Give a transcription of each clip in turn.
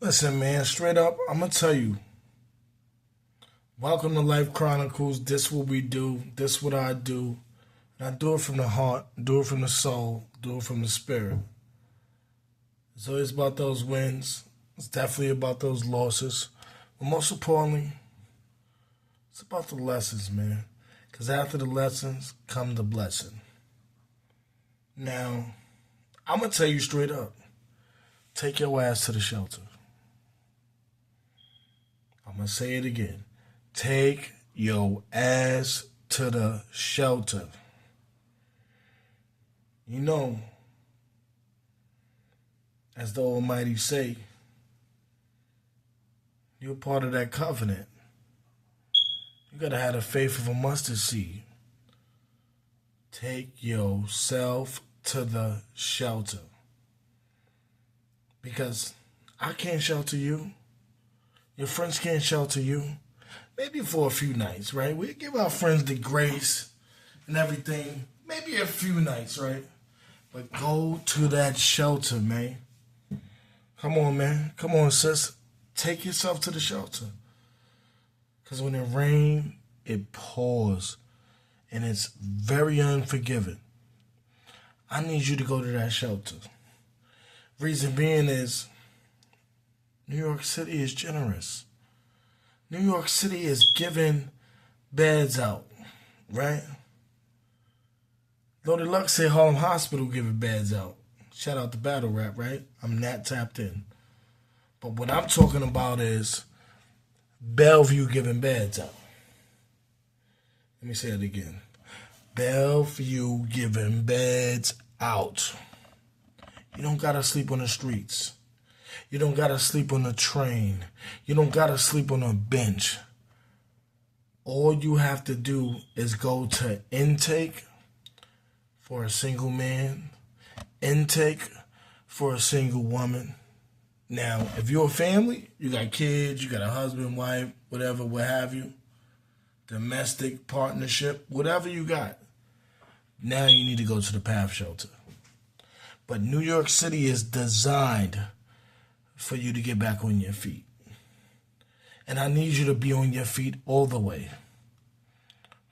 Listen, man, straight up, I'm gonna tell you. Welcome to Life Chronicles. This what we do. This what I do. And I do it from the heart, do it from the soul, do it from the spirit. It's always about those wins. It's definitely about those losses. But most importantly, it's about the lessons, man. Because after the lessons come the blessing. Now, I'm gonna tell you straight up. Take your ass to the shelter. I'm gonna say it again. Take your ass to the shelter. You know, as the Almighty say, you're part of that covenant. You gotta have the faith of a mustard seed. Take yourself to the shelter. Because I can't shelter you. Your friends can't shelter you. Maybe for a few nights, right? We give our friends the grace and everything. Maybe a few nights, right? But go to that shelter, man. Come on, man. Come on, sis. Take yourself to the shelter. Because when it rains, it pours. And it's very unforgiving. I need you to go to that shelter. Reason being is New York City is generous. New York City is giving beds out, right? Lord Luck said Harlem Hospital giving beds out. Shout out to Battle Rap, right? I'm not tapped in. But what I'm talking about is Bellevue giving beds out. Let me say it again. Bellevue giving beds out. You don't gotta sleep on the streets. You don't gotta sleep on the train. You don't gotta sleep on a bench. All you have to do is go to intake for a single man, intake for a single woman. Now, if you're a family, you got kids, you got a husband, wife, whatever, what have you, domestic partnership, whatever you got, now you need to go to the PATH shelter. But New York City is designed for you to get back on your feet. And I need you to be on your feet all the way.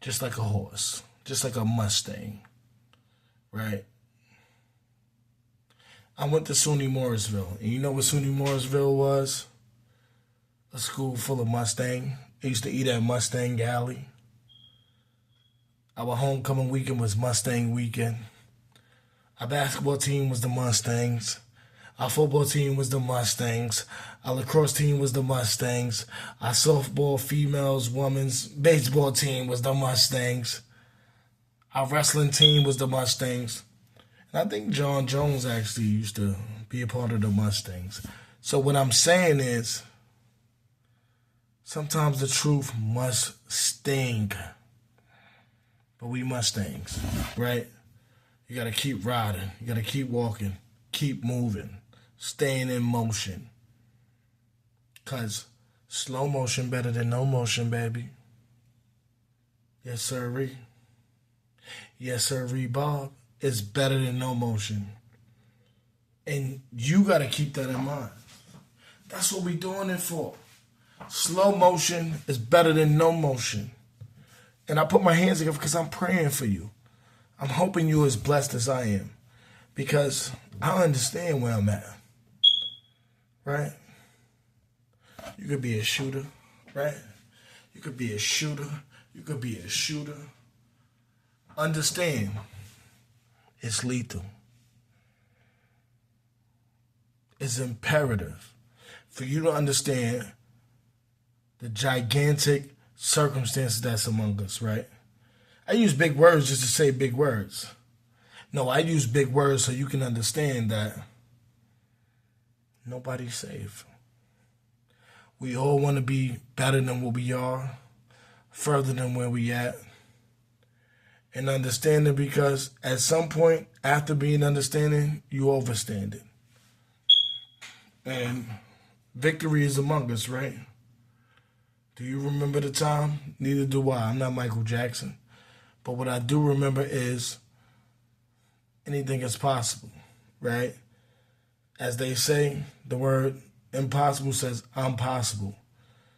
Just like a horse, just like a Mustang, right? I went to SUNY Morrisville. And you know what SUNY Morrisville was? A school full of Mustang. I used to eat at Mustang Galley. Our homecoming weekend was Mustang weekend. Our basketball team was the Mustangs. Our football team was the Mustangs. Our lacrosse team was the Mustangs. Our softball, females, women's baseball team was the Mustangs. Our wrestling team was the Mustangs. And I think John Jones actually used to be a part of the Mustangs. So what I'm saying is, sometimes the truth must sting. But we Mustangs, right? You gotta keep riding. You gotta keep walking. Keep moving. Staying in motion. Cause slow motion better than no motion, baby. Yes, sirree. Yes, sirree, Bob. It's better than no motion. And you gotta keep that in mind. That's what we doing it for. Slow motion is better than no motion. And I put my hands together because I'm praying for you. I'm hoping you're as blessed as I am. Because I understand where I'm at. Right? You could be a shooter, right? You could be a shooter. You could be a shooter. Understand, it's lethal. It's imperative for you to understand the gigantic circumstances that's among us, right? I use big words just to say big words. No, I use big words so you can understand that nobody's safe. We all want to be better than what we are, further than where we at. And understanding because at some point, after being understanding, you overstand it. And victory is among us, right? Do you remember the time? Neither do I. I'm not Michael Jackson. But what I do remember is anything is possible, right? As they say, the word impossible says I'm possible.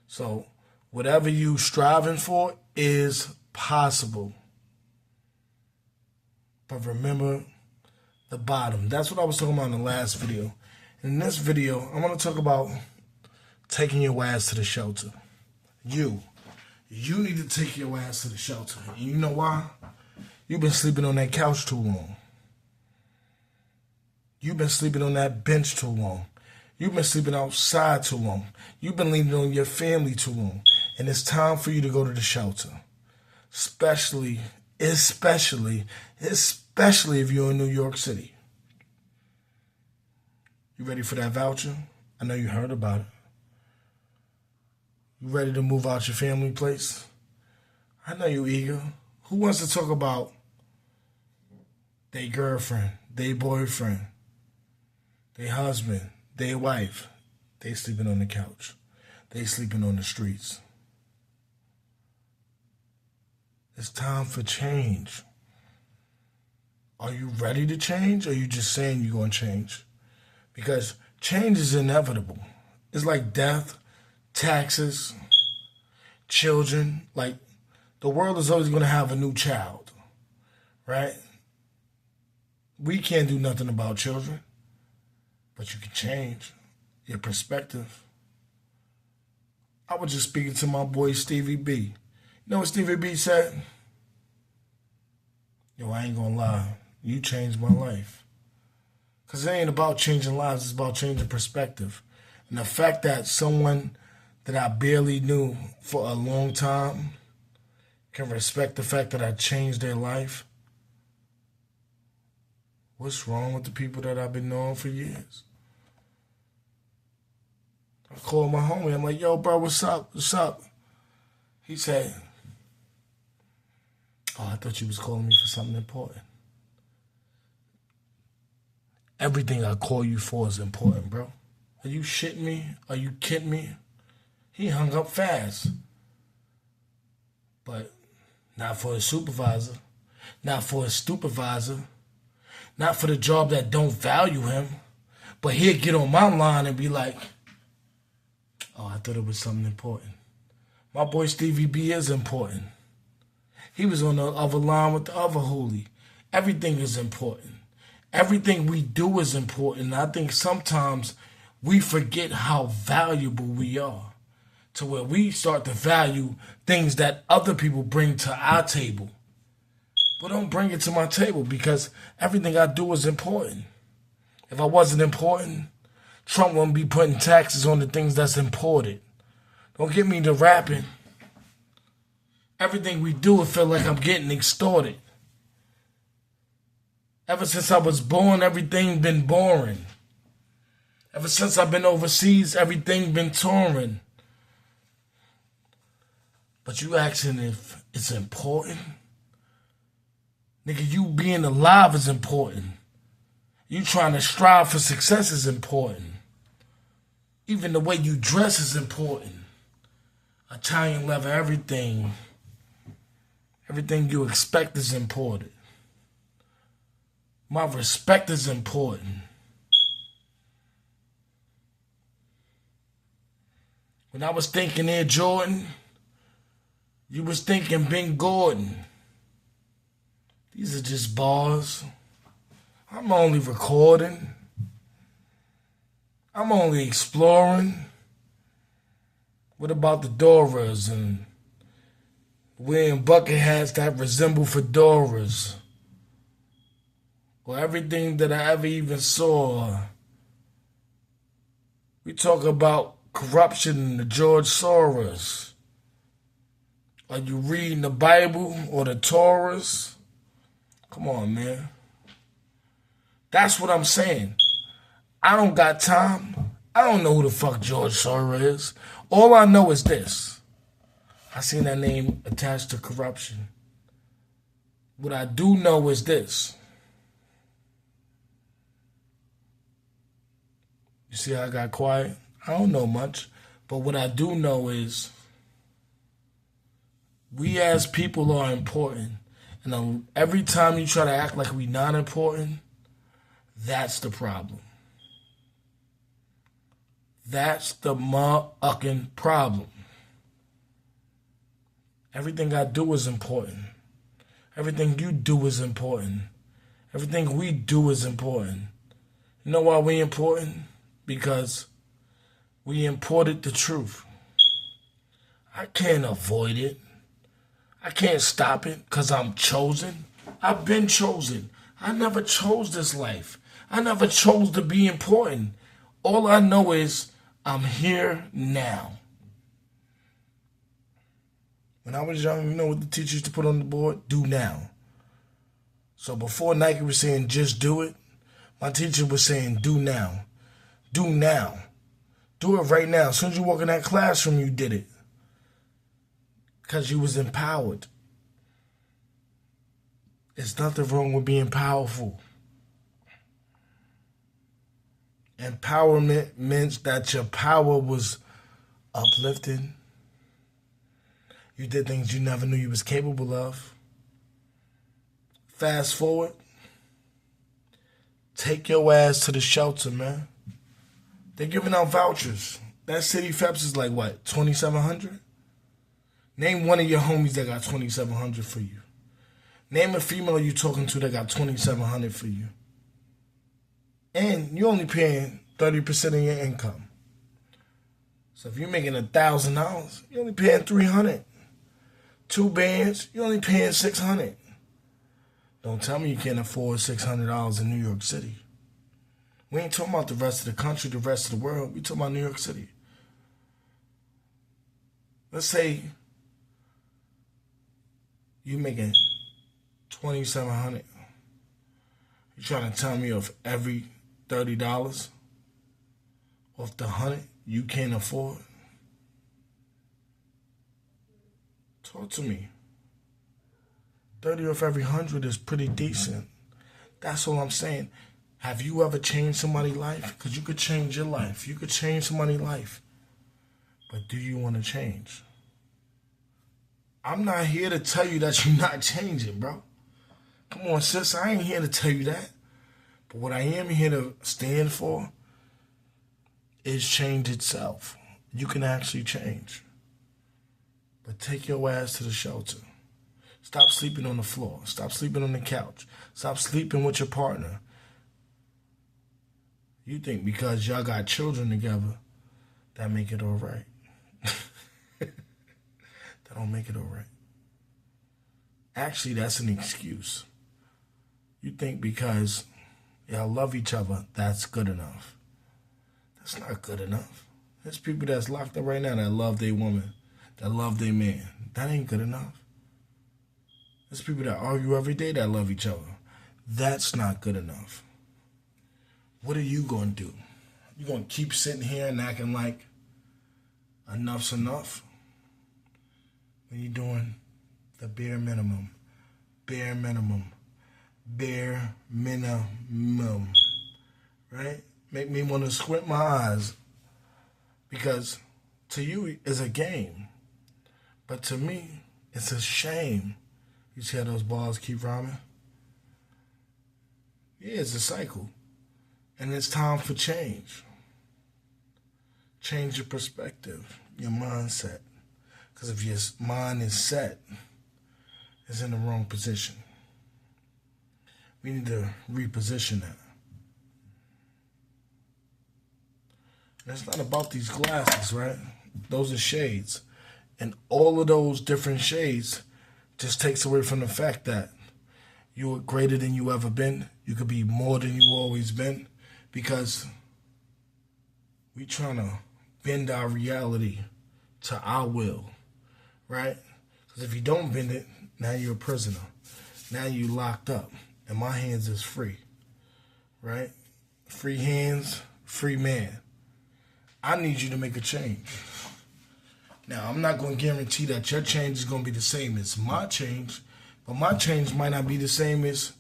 So whatever you striving for is possible. But remember the bottom. That's what I was talking about in the last video. In this video, I want to talk about taking your ass to the shelter. You need to take your ass to the shelter. And you know why? You've been sleeping on that couch too long. You've been sleeping on that bench too long. You've been sleeping outside too long. You've been leaning on your family too long. And it's time for you to go to the shelter. Especially if you're in New York City. You ready for that voucher? I know you heard about it. You ready to move out your family place? I know you eager. Who wants to talk about their girlfriend, their boyfriend, their husband, their wife? They sleeping on the couch. They sleeping on the streets. It's time for change. Are you ready to change, or are you just saying you're going to change? Because change is inevitable. It's like death, taxes, children. Like, the world is always going to have a new child, right? We can't do nothing about children, but you can change your perspective. I was just speaking to my boy Stevie B. You know what Stevie B said? Yo, I ain't gonna lie. You changed my life. Because it ain't about changing lives. It's about changing perspective. And the fact that someone that I barely knew for a long time can respect the fact that I changed their life. What's wrong with the people that I've been knowing for years? I called my homie. I'm like, yo, bro, what's up? What's up? He said, oh, I thought you was calling me for something important. Everything I call you for is important, bro. Are you shitting me? Are you kidding me? He hung up fast. But not for his supervisor. Not for his supervisor. Not for the job that don't value him. But he'll get on my line and be like, oh, I thought it was something important. My boy Stevie B is important. He was on the other line with the other holy. Everything is important. Everything we do is important. I think sometimes we forget how valuable we are, to where we start to value things that other people bring to our table. But don't bring it to my table, because everything I do is important. If I wasn't important, Trump wouldn't be putting taxes on the things that's imported. Don't get me to rapping. Everything we do, it feel like I'm getting extorted. Ever since I was born, everything been boring. Ever since I've been overseas, everything been touring. But you asking if it's important? Nigga, you being alive is important. You trying to strive for success is important. Even the way you dress is important. Italian leather, everything. Everything you expect is important. My respect is important. When I was thinking Air Jordan, you was thinking Ben Gordon. These are just bars. I'm only recording. I'm only exploring. What about the Doras and wearing bucket hats that resemble fedoras? Or everything that I ever even saw. We talk about corruption and the George Soros. Are you reading the Bible or the Torahs? Come on, man. That's what I'm saying. I don't got time. I don't know who the fuck George Soros is. All I know is this. I seen that name attached to corruption. What I do know is this. You see how I got quiet? I don't know much. But what I do know is we as people are important. And every time you try to act like we not important, that's the problem. That's the motherfucking problem. Everything I do is important. Everything you do is important. Everything we do is important. You know why we important? Because we imported the truth. I can't avoid it. I can't stop it because I'm chosen. I've been chosen. I never chose this life. I never chose to be important. All I know is I'm here now. When I was young, you know what the teacher used to put on the board? Do now. So before Nike was saying just do it, my teacher was saying do now. Do now. Do it right now. As soon as you walk in that classroom, you did it. Because you was empowered. There's nothing wrong with being powerful. Empowerment means that your power was uplifted. You did things you never knew you was capable of. Fast forward. Take your ass to the shelter, man. They're giving out vouchers. That City Feps is like what, 2,700? Name one of your homies that got 2,700 for you. Name a female you talking to that got 2,700 for you. And you're only paying 30% of your income. So if you're making $1,000, you're only paying $300. 2 bands, you're only paying $600. Don't tell me you can't afford $600 in New York City. We ain't talking about the rest of the country, the rest of the world. We talking about New York City. Let's say you making $2,700. You trying to tell me of every $30 off the 100 you can't afford? Talk to me. 30 off every 100 is pretty decent. That's all I'm saying. Have you ever changed somebody's life? Because you could change your life. You could change somebody's life. But do you want to change? I'm not here to tell you that you're not changing, bro. Come on, sis. I ain't here to tell you that. But what I am here to stand for is change itself. You can actually change. But take your ass to the shelter. Stop sleeping on the floor. Stop sleeping on the couch. Stop sleeping with your partner. You think because y'all got children together, that make it all right. That don't make it all right. Actually, that's an excuse. You think because y'all love each other, that's good enough. That's not good enough. There's people that's locked up right now that love their woman, that love their man. That ain't good enough. There's people that argue every day that love each other. That's not good enough. What are you going to do? You going to keep sitting here and acting like enough's enough? When you're doing the bare minimum. Bare minimum. Bare minimum. Right? Make me want to squint my eyes. Because to you, it's a game. But to me, it's a shame. You see how those balls keep rhyming? Yeah, it's a cycle. And it's time for change. Change your perspective, your mindset. Because if your mind is set, it's in the wrong position. We need to reposition that. And it's not about these glasses, right? Those are shades. And all of those different shades just takes away from the fact that you are greater than you ever been. You could be more than you always been. Because we trying to bend our reality to our will, right? Because if you don't bend it, now you're a prisoner. Now you're locked up. And my hands is free, right? Free hands, free man. I need you to make a change. Now, I'm not going to guarantee that your change is going to be the same as my change, but my change might not be the same as,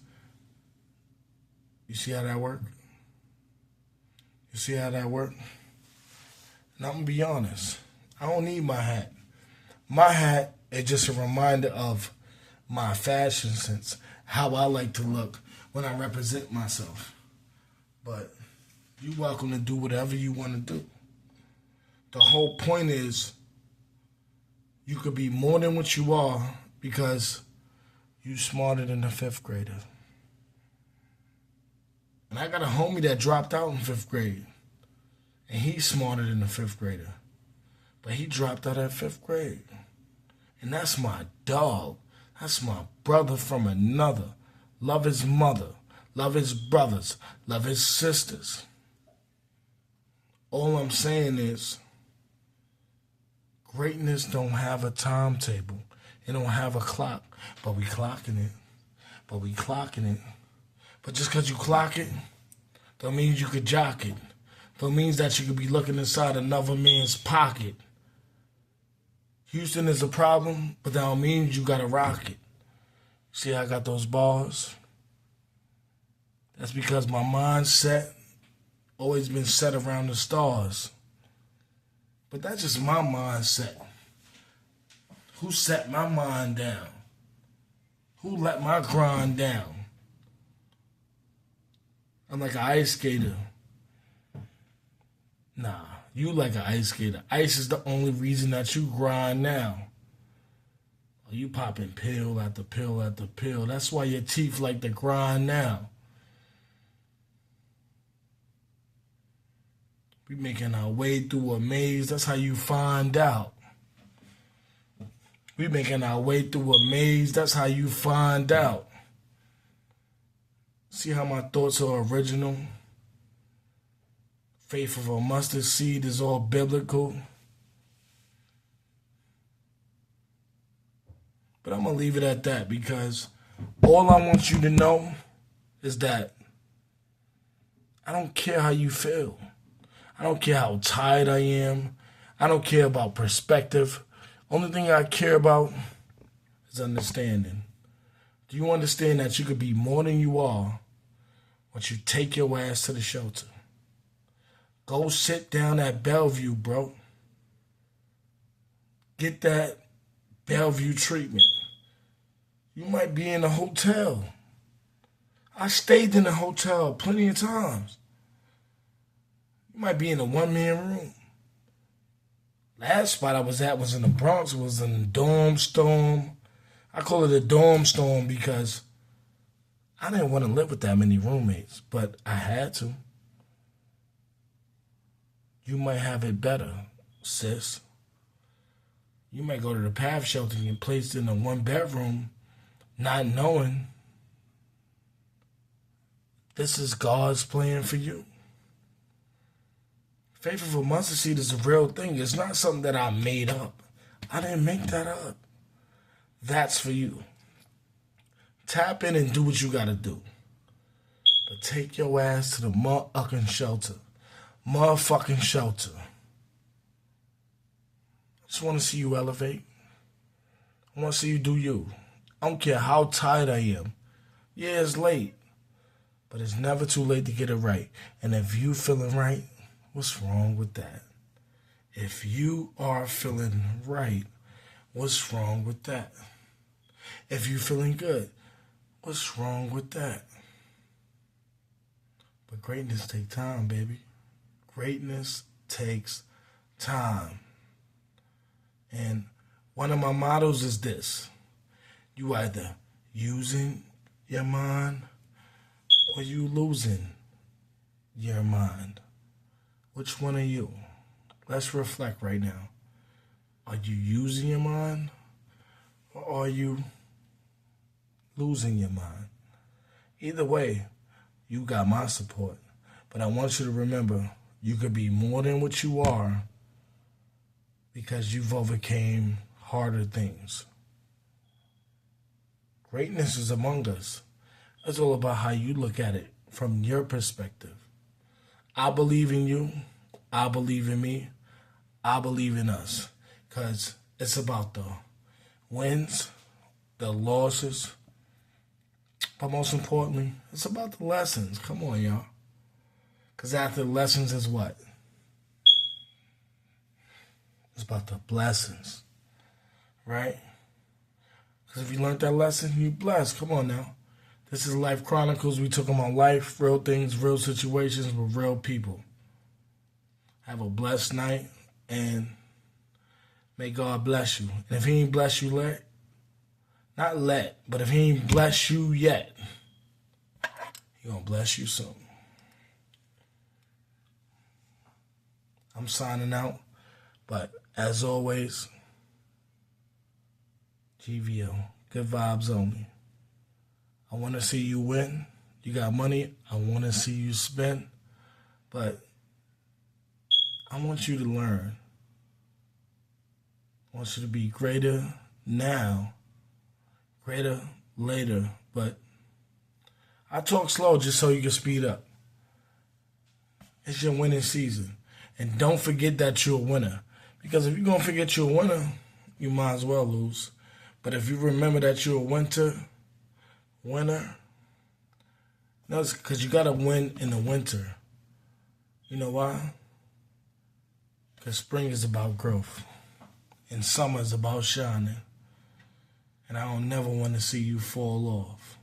you see how that works? You see how that works? And I'm going to be honest. I don't need my hat. My hat is just a reminder of my fashion sense, how I like to look when I represent myself. But you're welcome to do whatever you want to do. The whole point is you could be more than what you are because you smarter than a fifth grader. And I got a homie that dropped out in fifth grade. And he's smarter than a fifth grader. But he dropped out at fifth grade. And that's my dog. That's my brother from another. Love his mother. Love his brothers. Love his sisters. All I'm saying is, greatness don't have a timetable. It don't have a clock. But we clocking it. But just because you clock it, don't mean you could jock it. Don't mean that you could be looking inside another man's pocket. Houston is a problem, but that don't mean you gotta rock it. See how I got those bars? That's because my mindset always been set around the stars. But that's just my mindset. Who set my mind down? Who let my grind down? I'm like an ice skater. Nah, you like an ice skater. Ice is the only reason that you grind now. You popping pill after pill after pill. That's why your teeth like to grind now. We making our way through a maze. That's how you find out. We making our way through a maze. That's how you find out. See how my thoughts are original? Faith of a mustard seed is all biblical. But I'm going to leave it at that because all I want you to know is that I don't care how you feel. I don't care how tired I am. I don't care about perspective. Only thing I care about is understanding. Do you understand that you could be more than you are once you take your ass to the shelter? Go sit down at Bellevue, bro. Get that Bellevue treatment. You might be in a hotel. I stayed in a hotel plenty of times. You might be in a one-man room. Last spot I was at was in the Bronx. It was in the dorm storm. I call it a dorm storm because I didn't want to live with that many roommates, but I had to. You might have it better, sis. You might go to the PATH shelter and get placed in a one-bedroom not knowing this is God's plan for you. Faith of a mustard seed is a real thing. It's not something that I made up. I didn't make that up. That's for you. Tap in and do what you gotta do. But take your ass to the motherfucking shelter. Motherfucking shelter. I just want to see you elevate. I want to see you do you. I don't care how tired I am. Yeah, it's late. But it's never too late to get it right. And if you feeling right, what's wrong with that? If you are feeling right, what's wrong with that? If you feeling good, what's wrong with that? But greatness takes time, baby. Greatness takes time. And one of my mottos is this. You either using your mind or you losing your mind. Which one are you? Let's reflect right now. Are you using your mind or are you losing your mind? Either way, you got my support. But I want you to remember, you could be more than what you are because you've overcame harder things. Greatness is among us. It's all about how you look at it from your perspective. I believe in you. I believe in me. I believe in us. Because it's about the wins, the losses, but most importantly, it's about the lessons. Come on, y'all. Because after the lessons is what? It's about the blessings, right? Because if you learned that lesson, you blessed. Come on now. This is Life Chronicles. We talk about life, real things, real situations with real people. Have a blessed night. And may God bless you. And if he ain't bless you but if he ain't bless you yet, he gonna bless you soon. I'm signing out. But as always, GVO, good vibes only. I want to see you win. You got money, I want to see you spend. But I want you to learn. I want you to be greater now, greater later. But I talk slow just so you can speed up. It's your winning season. And don't forget that you're a winner. Because if you're going to forget you're a winner, you might as well lose. But if you remember that you're a winner, no, it's because you got to win in the winter. You know why? Because spring is about growth. And summer is about shining. And I don't never want to see you fall off.